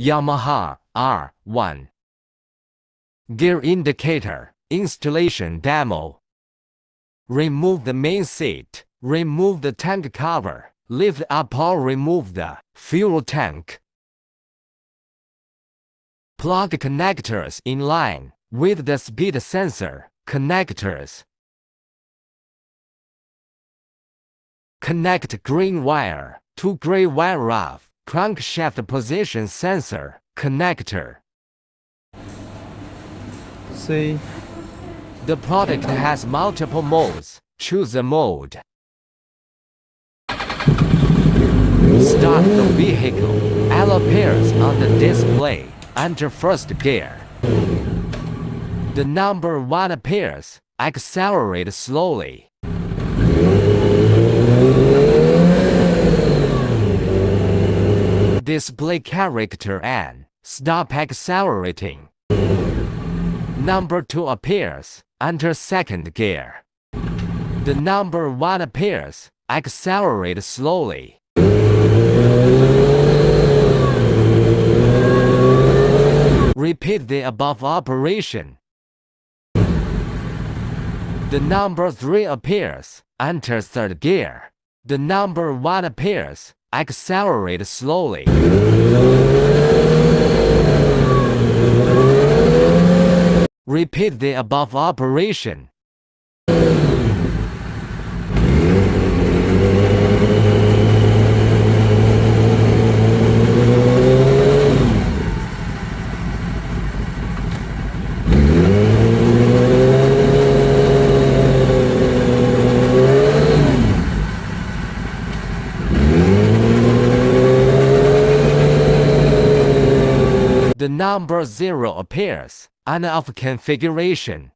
Yamaha R1. Gear indicator, installation demo. Remove the main seat, remove the tank cover, lift up or remove the fuel tank. Plug connectors in line with the speed sensor connectors. Connect green wire to gray wire of crankshaft position sensor connector. C. The product has multiple modes. Choose a mode. Start the vehicle. L appears on the display. Enter first gear. The number 1 appears. Accelerate slowly. Display character and stop accelerating. Number 2 appears. Enter second gear. The number 1 appears. Accelerate slowly. Repeat the above operation. The number 3 appears. Enter third gear. The number 1 appears. Accelerate slowly. Repeat the above operation. The number 0 appears. On-off configuration.